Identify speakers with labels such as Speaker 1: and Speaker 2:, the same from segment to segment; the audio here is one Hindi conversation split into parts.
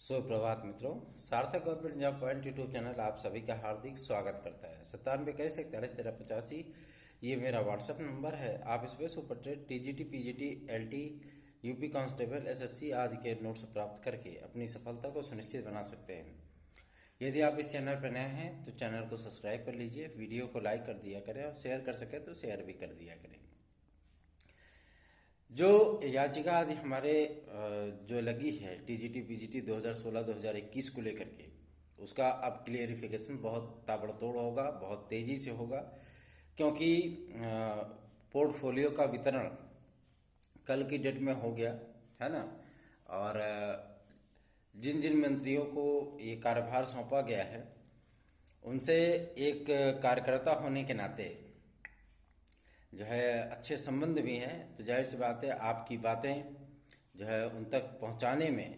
Speaker 1: सुप्रभात मित्रों। सार्थक government job point YouTube channel आप सभी का हार्दिक स्वागत करता है। 9721411385 ये मेरा व्हाट्सएप नंबर है। आप इस पे super trade, TGT, PGT, LT, UP constable, SSC आदि के नोट्स प्राप्त करके अपनी सफलता को सुनिश्चित बना सकते हैं। यदि आप इस चैनल पर नए हैं तो चैनल को सब्सक्राइब कर लीजिए, वीडियो को लाइक कर दिया करें और शेयर कर सके तो शेयर भी कर दिया करें। जो याचिका आदि हमारे जो लगी है टीजीटी पीजीटी 2016-2021 को लेकर के, उसका अब क्लियरिफिकेशन बहुत ताबड़तोड़ होगा, बहुत तेजी से होगा, क्योंकि पोर्टफोलियो का वितरण कल की डेट में हो गया है ना। और जिन जिन मंत्रियों को ये कार्यभार सौंपा गया है उनसे एक कार्यकर्ता होने के नाते जो है अच्छे संबंध भी हैं, तो जाहिर सी बात है आपकी बातें जो है उन तक पहुंचाने में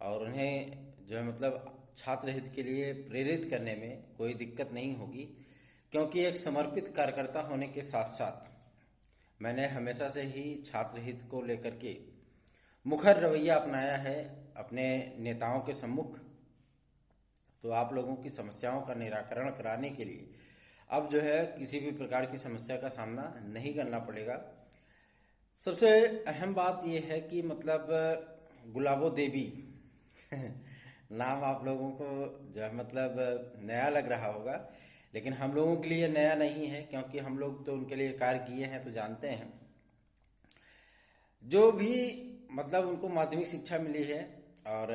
Speaker 1: और उन्हें जो है मतलब छात्र हित के लिए प्रेरित करने में कोई दिक्कत नहीं होगी, क्योंकि एक समर्पित कार्यकर्ता होने के साथ साथ मैंने हमेशा से ही छात्र हित को लेकर के मुखर रवैया अपनाया है अपने नेताओं के सम्मुख। तो आप लोगों की समस्याओं का निराकरण कराने के लिए अब जो है किसी भी प्रकार की समस्या का सामना नहीं करना पड़ेगा। सबसे अहम बात यह है कि मतलब गुलाबो देवी नाम आप लोगों को जो है मतलब नया लग रहा होगा, लेकिन हम लोगों के लिए नया नहीं है, क्योंकि हम लोग तो उनके लिए कार्य किए हैं तो जानते हैं। जो भी मतलब उनको माध्यमिक शिक्षा मिली है और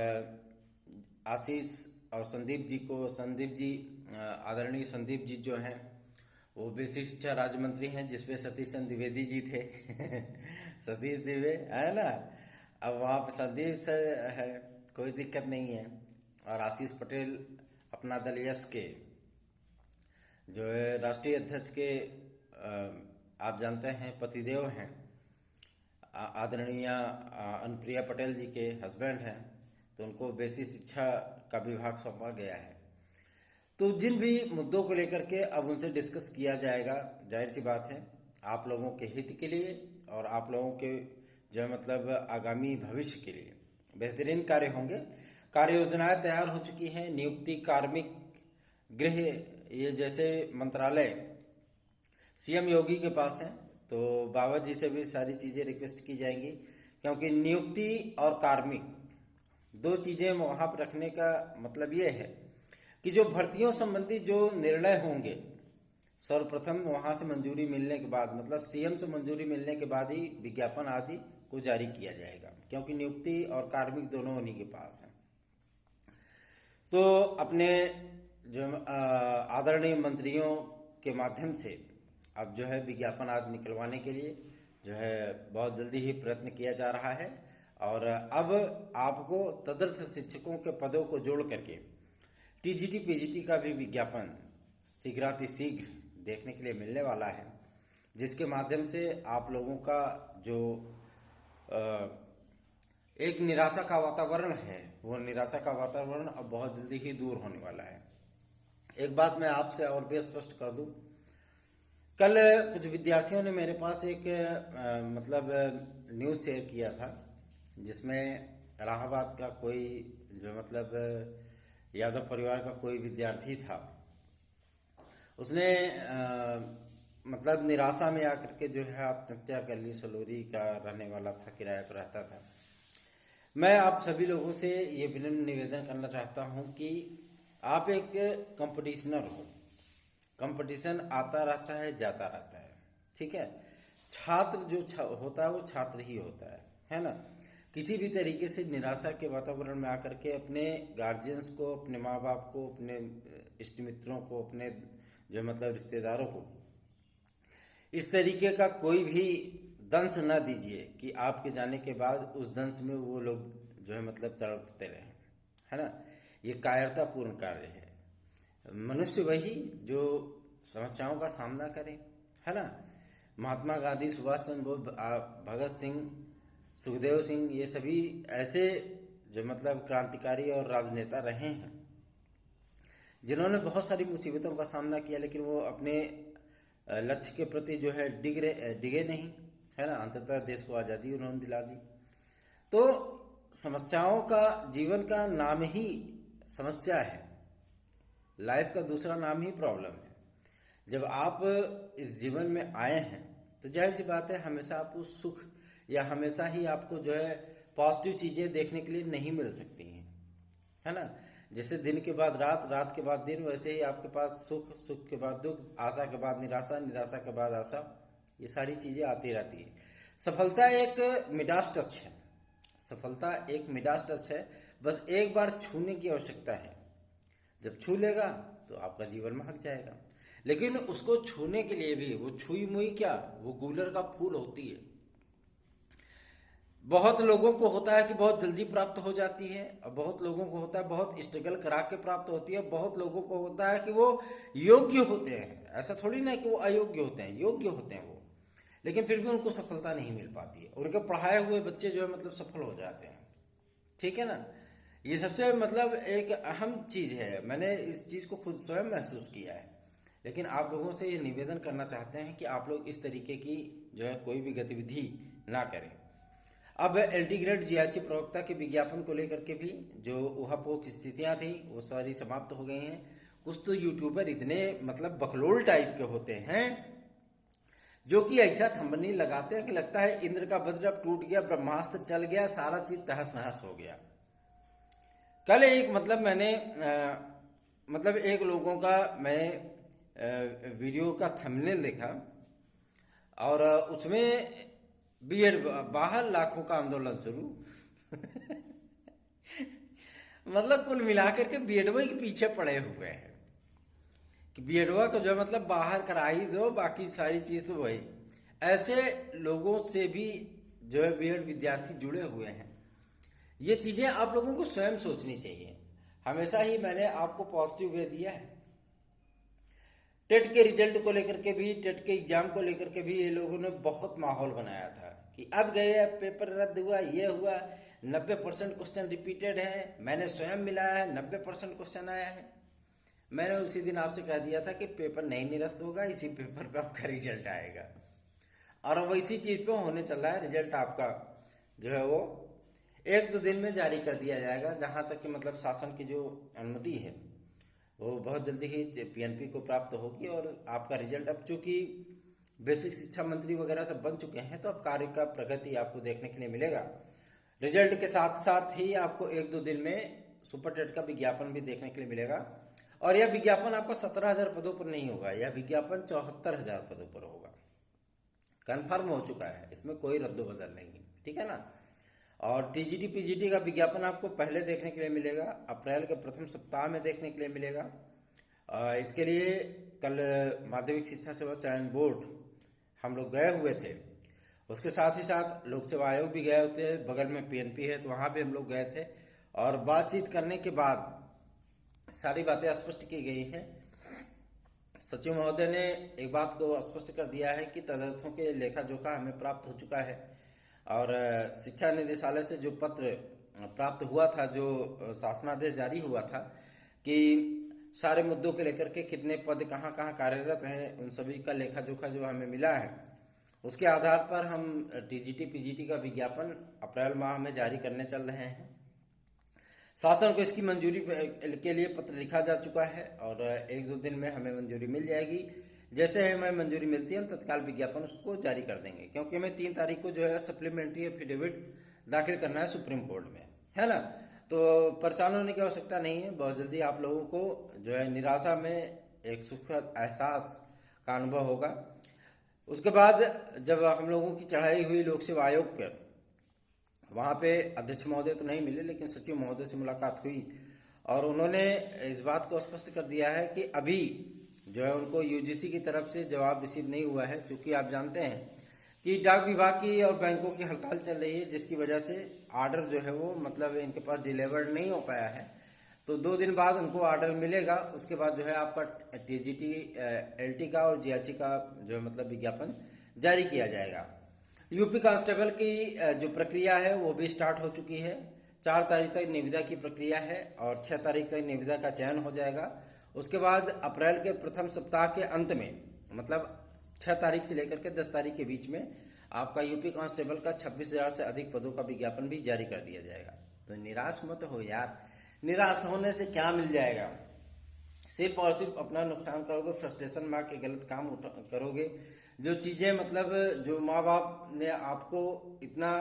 Speaker 1: आशीष और संदीप जी आदरणीय संदीप जी जो हैं वो बेसिक शिक्षा राज्य मंत्री हैं, जिसपे सतीश चंद्र द्विवेदी जी थे सतीश द्विवे है ना। अब वहाँ पे संदीप सर है, कोई दिक्कत नहीं है। और आशीष पटेल अपना दल यश के जो है राष्ट्रीय अध्यक्ष के आप जानते हैं पतिदेव हैं, आदरणीय अनुप्रिया पटेल जी के हस्बैंड हैं, तो उनको बेसिक शिक्षा का विभाग सौंपा गया है। तो जिन भी मुद्दों को लेकर के अब उनसे डिस्कस किया जाएगा, जाहिर सी बात है आप लोगों के हित के लिए और आप लोगों के जो है मतलब आगामी भविष्य के लिए बेहतरीन कार्य होंगे। कार्य योजनाएं तैयार हो चुकी हैं। नियुक्ति, कार्मिक, गृह, ये जैसे मंत्रालय सीएम योगी के पास हैं, तो बाबा जी से भी सारी चीज़ें रिक्वेस्ट की जाएंगी, क्योंकि नियुक्ति और कार्मिक दो चीज़ें वहाँ पर रखने का मतलब ये है कि जो भर्तियों संबंधी जो निर्णय होंगे सर्वप्रथम वहाँ से मंजूरी मिलने के बाद, मतलब सीएम से मंजूरी मिलने के बाद ही विज्ञापन आदि को जारी किया जाएगा, क्योंकि नियुक्ति और कार्मिक दोनों उन्हीं के पास हैं। तो अपने जो आदरणीय मंत्रियों के माध्यम से अब जो है विज्ञापन आदि निकलवाने के लिए जो है बहुत जल्दी ही प्रयत्न किया जा रहा है। और अब आपको तदर्थ शिक्षकों के पदों को जोड़ करके टीजीटी पीजीटी का भी विज्ञापन शीघ्रातिशीघ्र देखने के लिए मिलने वाला है, जिसके माध्यम से आप लोगों का जो एक निराशा का वातावरण है, वो निराशा का वातावरण अब बहुत जल्दी ही दूर होने वाला है। एक बात मैं आपसे और भी स्पष्ट कर दूं, कल कुछ विद्यार्थियों ने मेरे पास एक मतलब न्यूज़ शेयर किया था, जिसमें इलाहाबाद का कोई जो मतलब यादव परिवार का कोई विद्यार्थी था। उसने मतलब निराशा में आकर के जो है आत्महत्या कर ली। सलोरी का रहने वाला था, किराए पर रहता था। मैं आप सभी लोगों से ये विनम्र निवेदन करना चाहता हूँ कि आप एक कंपटीशनर हो, कंपटीशन आता रहता है जाता रहता है, ठीक है। छात्र जो होता है वो छात्र ही होता है ना। किसी भी तरीके से निराशा के वातावरण में आकर के अपने गार्जियंस को, अपने माँ बाप को, अपने इष्ट मित्रों को, अपने जो मतलब रिश्तेदारों को इस तरीके का कोई भी दंश न दीजिए कि आपके जाने के बाद उस दंश में वो लोग जो है मतलब तड़पते रहें, है ना। ये कायरतापूर्ण कार्य है। मनुष्य वही जो समस्याओं का सामना करे, है ना। महात्मा गांधी, सुभाष चंद्र बोस, भगत सिंह, सुखदेव सिंह, ये सभी ऐसे जो मतलब क्रांतिकारी और राजनेता रहे हैं जिन्होंने बहुत सारी मुसीबतों का सामना किया, लेकिन वो अपने लक्ष्य के प्रति जो है डिगे नहीं, है ना। अंततः देश को आज़ादी उन्होंने दिला दी। तो समस्याओं का, जीवन का नाम ही समस्या है। लाइफ का दूसरा नाम ही प्रॉब्लम है। जब आप इस जीवन में आए हैं तो जाहिर सी बात है हमेशा आपको सुख या हमेशा ही आपको जो है पॉजिटिव चीज़ें देखने के लिए नहीं मिल सकती हैं, है ना। जैसे दिन के बाद रात, रात के बाद दिन, वैसे ही आपके पास सुख, सुख के बाद दुख, आशा के बाद निराशा, निराशा के बाद आशा, ये सारी चीज़ें आती रहती है। सफलता एक मिडास टच है, सफलता एक मिडास टच है। बस एक बार छूने की आवश्यकता है। जब छू लेगा तो आपका जीवन महक जाएगा। लेकिन उसको छूने के लिए भी वो छुई मुई क्या, वो गूलर का फूल होती है। बहुत लोगों को होता है कि बहुत जल्दी प्राप्त हो जाती है, और बहुत लोगों को होता है बहुत स्ट्रगल करा के प्राप्त होती है। बहुत लोगों को होता है कि वो योग्य होते हैं, ऐसा थोड़ी ना कि वो अयोग्य होते हैं, योग्य होते हैं वो, लेकिन फिर भी उनको सफलता नहीं मिल पाती है। उनके पढ़ाए हुए बच्चे जो है मतलब सफल हो जाते हैं, ठीक है ना। ये सबसे मतलब एक अहम चीज़ है। मैंने इस चीज़ को खुद स्वयं महसूस किया है। लेकिन आप लोगों से ये निवेदन करना चाहते हैं कि आप लोग इस तरीके की जो है कोई भी गतिविधि ना करें। अब एलटी ग्रेड जीआईसी प्रवक्ता के विज्ञापन को लेकर के भी जो ऊहापोह स्थितियां थी वो सारी समाप्त हो गई हैं। कुछ तो यूट्यूबर इतने मतलब बकलोल टाइप के होते हैं जो कि ऐसा थंबनेल लगाते हैं कि लगता है इंद्र का वज्र अब टूट गया, ब्रह्मास्त्र चल गया, सारा चीज तहस नहस हो गया। कल एक मतलब मैंने मतलब एक लोगों का मैं वीडियो का थंबनेल देखा और उसमें बीएड बाहर लाखों का आंदोलन शुरू मतलब कुल मिलाकर के बीएडवा के पीछे पड़े हुए हैं कि बीएडवा को जो मतलब बाहर करा ही दो, बाकी सारी चीज तो वही। ऐसे लोगों से भी जो है बीएड विद्यार्थी जुड़े हुए हैं। ये चीजें आप लोगों को स्वयं सोचनी चाहिए। हमेशा ही मैंने आपको पॉजिटिव वे दिया है। टेट के रिजल्ट को लेकर के भी, टेट के एग्जाम को लेकर के भी ये लोगों ने बहुत माहौल बनाया था कि अब गए, पेपर रद्द हुआ, ये हुआ, 90% क्वेश्चन रिपीटेड है। मैंने स्वयं मिलाया है, 90% क्वेश्चन आया है। मैंने उसी दिन आपसे कह दिया था कि पेपर नहीं निरस्त होगा, इसी पेपर पे आपका रिजल्ट आएगा। और अब इसी चीज पे होने चल रहा है। रिजल्ट आपका जो है वो 1-2 दिन में जारी कर दिया जाएगा। जहां तक कि मतलब शासन की जो अनुमति है वो बहुत जल्दी ही पीएनपी को प्राप्त होगी और आपका रिजल्ट, अब चूंकि बेसिक शिक्षा मंत्री वगैरह सब बन चुके हैं तो अब कार्य का प्रगति आपको देखने के लिए मिलेगा। रिजल्ट के साथ साथ ही आपको 1-2 दिन में सुपर टेट का विज्ञापन भी देखने के लिए मिलेगा। और यह विज्ञापन आपका 17,000 पदों पर नहीं होगा, यह विज्ञापन 74,000 पदों पर होगा। कन्फर्म हो चुका है, इसमें कोई रद्दोबदल नहीं, ठीक है ना। और टीजीटी पीजीटी का विज्ञापन आपको पहले देखने के लिए मिलेगा, अप्रैल के प्रथम सप्ताह में देखने के लिए मिलेगा। इसके लिए कल माध्यमिक शिक्षा सेवा चयन बोर्ड हम लोग गए हुए थे, उसके साथ ही साथ लोक सेवा आयोग भी गए होते हैं, बगल में पीएनपी है तो वहाँ भी हम लोग गए थे। और बातचीत करने के बाद सारी बातें स्पष्ट की गई हैं। सचिव महोदय ने एक बात को स्पष्ट कर दिया है कि तदर्थों के लेखा जोखा हमें प्राप्त हो चुका है। और शिक्षा निदेशालय से जो पत्र प्राप्त हुआ था, जो शासनादेश जारी हुआ था कि सारे मुद्दों के लेकर के कितने पद कहाँ कहाँ कार्यरत हैं, उन सभी का लेखा जोखा जो हमें मिला है, उसके आधार पर हम टीजीटी पीजीटी का विज्ञापन अप्रैल माह में जारी करने चल रहे हैं। शासन को इसकी मंजूरी के लिए पत्र लिखा जा चुका है और 1-2 दिन में हमें मंजूरी मिल जाएगी। जैसे हमें मंजूरी मिलती है हम तत्काल विज्ञापन उसको जारी कर देंगे, क्योंकि हमें 3 तारीख को जो है सप्लीमेंट्री एफिडेविट दाखिल करना है सुप्रीम कोर्ट में, है ना। तो परेशान होने की आवश्यकता नहीं है। बहुत जल्दी आप लोगों को जो है निराशा में एक सुखद एहसास का अनुभव होगा। उसके बाद जब हम लोगों की चढ़ाई हुई लोक सेवा आयोग पर, वहाँ पे अध्यक्ष महोदय तो नहीं मिले लेकिन सचिव महोदय से मुलाकात हुई और उन्होंने इस बात को स्पष्ट कर दिया है कि अभी जो है उनको यूजीसी की तरफ से जवाब रिसीव नहीं हुआ है, क्योंकि आप जानते हैं कि डाक विभाग की और बैंकों की हड़ताल चल रही है, जिसकी वजह से आर्डर जो है वो मतलब इनके पास डिलीवर्ड नहीं हो पाया है। तो 2 दिन बाद उनको आर्डर मिलेगा, उसके बाद जो है आपका टीजीटी एलटी का और जीआईसी का जो है मतलब विज्ञापन जारी किया जाएगा। यूपी कांस्टेबल की जो प्रक्रिया है वो भी स्टार्ट हो चुकी है। 4 तारीख तक निविदा की प्रक्रिया है और 6 तारीख तक निविदा का चयन हो जाएगा। उसके बाद अप्रैल के प्रथम सप्ताह के अंत में मतलब 6 तारीख से लेकर के 10 तारीख के बीच में आपका यूपी कांस्टेबल का 26,000 से अधिक पदों का विज्ञापन भी जारी कर दिया जाएगा। तो निराश मत हो यार, निराश होने से क्या मिल जाएगा? सिर्फ और सिर्फ अपना नुकसान करोगे, फ्रस्ट्रेशन में आके गलत काम करोगे। जो चीज़ें मतलब जो माँ बाप ने आपको इतना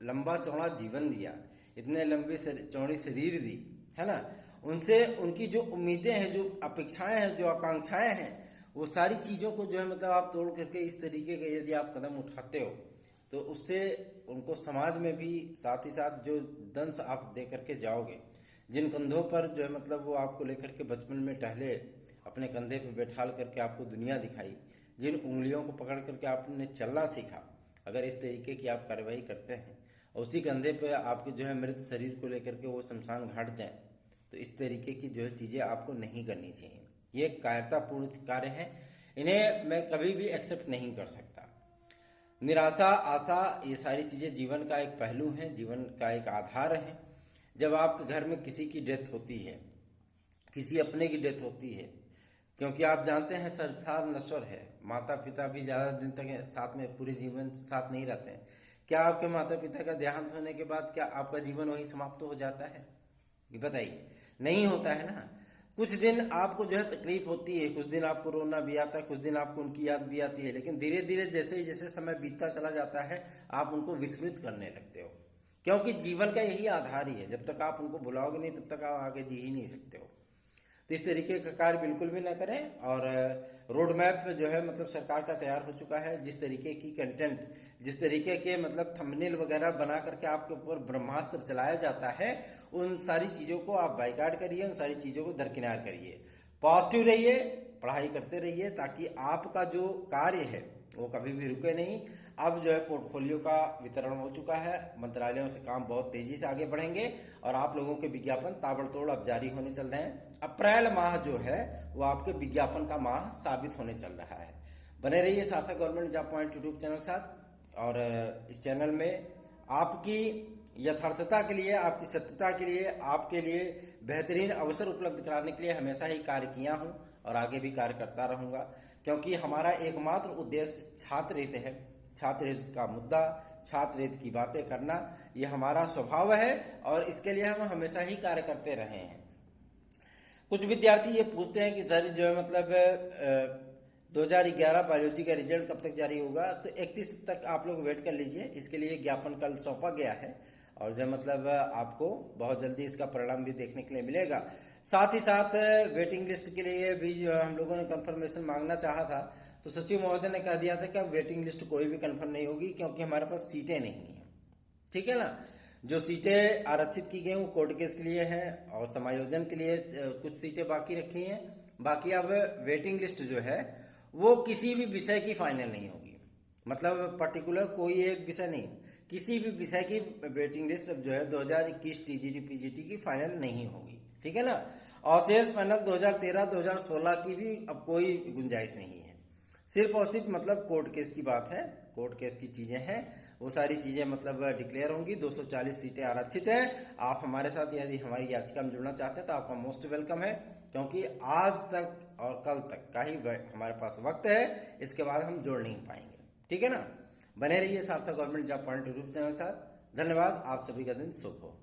Speaker 1: लंबा चौड़ा जीवन दिया, इतने लंबी चौड़ी शरीर दी, है ना, उनसे उनकी जो उम्मीदें हैं, जो अपेक्षाएं हैं, जो आकांक्षाएं हैं, वो सारी चीज़ों को जो है मतलब आप तोड़ करके इस तरीके के यदि आप कदम उठाते हो तो उससे उनको समाज में भी साथ ही साथ जो दंश आप दे करके जाओगे, जिन कंधों पर जो है मतलब वो आपको लेकर के बचपन में टहले, अपने कंधे पे बैठाल करके आपको दुनिया दिखाई, जिन उंगलियों को पकड़ करके आपने चलना सीखा, अगर इस तरीके की आप कार्रवाई करते हैं और उसी कंधे पे आपके जो है मृत शरीर को लेकर के वो शमशान घाट जाए, तो इस तरीके की जो है चीज़ें आपको नहीं करनी चाहिए। ये कायरतापूर्ण कार्य है, इन्हें मैं कभी भी एक्सेप्ट नहीं कर सकता। निराशा, आशा, ये सारी चीज़ें जीवन का एक पहलू है, जीवन का एक आधार है। जब आपके घर में किसी की डेथ होती है, किसी अपने की डेथ होती है, क्योंकि आप जानते हैं संसार नश्वर है, माता पिता भी ज़्यादा दिन तक साथ में पूरे जीवन साथ नहीं रहते हैं। क्या आपके माता पिता का देहांत होने के बाद क्या आपका जीवन वही समाप्त हो जाता है? ये बताइए, नहीं होता है ना। कुछ दिन आपको जो है तकलीफ होती है, कुछ दिन आपको रोना भी आता है, कुछ दिन आपको उनकी याद भी आती है, लेकिन धीरे धीरे जैसे जैसे समय बीतता चला जाता है आप उनको विस्मृत करने लगते हो, क्योंकि जीवन का यही आधार ही है। जब तक आप उनको बुलाओगे नहीं तब तक आप आगे जी ही नहीं सकते हो। तो इस तरीके का कार्य बिल्कुल भी ना करें। और रोड मैप जो है मतलब सरकार का तैयार हो चुका है, जिस तरीके की कंटेंट, जिस तरीके के मतलब थंबनेल वगैरह बना करके आपके ऊपर ब्रह्मास्त्र चलाया जाता है, उन सारी चीज़ों को आप बाइकाट करिए, उन सारी चीज़ों को दरकिनार करिए, पॉजिटिव रहिए, पढ़ाई करते रहिए, ताकि आपका जो कार्य है वो कभी भी रुके नहीं। अब जो है पोर्टफोलियो का वितरण हो चुका है, मंत्रालयों से काम बहुत तेजी से आगे बढ़ेंगे और आप लोगों के विज्ञापन ताबड़तोड़ अब जारी होने चल रहे हैं। अप्रैल माह जो है वो आपके विज्ञापन का माह साबित होने चल रहा है। बने रहिए सार्थक government job point YouTube channel के साथ। और इस चैनल में आपकी यथार्थता के लिए, आपकी सत्यता के लिए, आपके लिए बेहतरीन अवसर उपलब्ध कराने के लिए हमेशा ही कार्य किया हूँ और आगे भी कार्य करता रहूँगा, क्योंकि हमारा एकमात्र उद्देश्य छात्र हित है। छात्र हित का मुद्दा, छात्र हित की बातें करना, ये हमारा स्वभाव है और इसके लिए हम हमेशा ही कार्य करते रहे हैं। कुछ विद्यार्थी ये पूछते हैं कि सर जो है मतलब 2011 बायोलॉजी का रिजल्ट कब तक जारी होगा? तो 31 तक आप लोग वेट कर लीजिए, इसके लिए ज्ञापन कल सौंपा गया है और जो मतलब आपको बहुत जल्दी इसका परिणाम भी देखने के लिए मिलेगा। साथ ही साथ वेटिंग लिस्ट के लिए भी जो हम लोगों ने कंफर्मेशन मांगना चाहा था, तो सचिव महोदय ने कह दिया था कि अब वेटिंग लिस्ट कोई भी कंफर्म नहीं होगी, क्योंकि हमारे पास सीटें नहीं हैं। ठीक है ना। जो सीटें आरक्षित की गई वो कोर्ट केस के लिए हैं और समायोजन के लिए कुछ सीटें बाकी रखी हैं। बाकी अब वेटिंग लिस्ट जो है वो किसी भी विषय की फाइनल नहीं होगी, मतलब पर्टिकुलर कोई एक विषय नहीं, किसी भी विषय की वेटिंग लिस्ट अब जो है 2021 टीजीटी पीजीटी की फाइनल नहीं होगी। ठीक है ना। और शेष पैनल 2013-2016 की भी अब कोई गुंजाइश नहीं है। सिर्फ और सिर्फ मतलब कोर्ट केस की बात है, कोर्ट केस की चीज़ें हैं, वो सारी चीज़ें मतलब डिक्लेयर होंगी। 240 सीटें आरक्षित हैं। आप हमारे साथ यदि हमारी याचिका में जुड़ना चाहते हैं तो आपका मोस्ट वेलकम है, क्योंकि आज तक और कल तक का ही हमारे पास वक्त है, इसके बाद हम जोड़ नहीं पाएंगे। ठीक है ना। बने रहिए सार्थक government job point YouTube channel के साथ। धन्यवाद। आप सभी का दिन शुभ हो।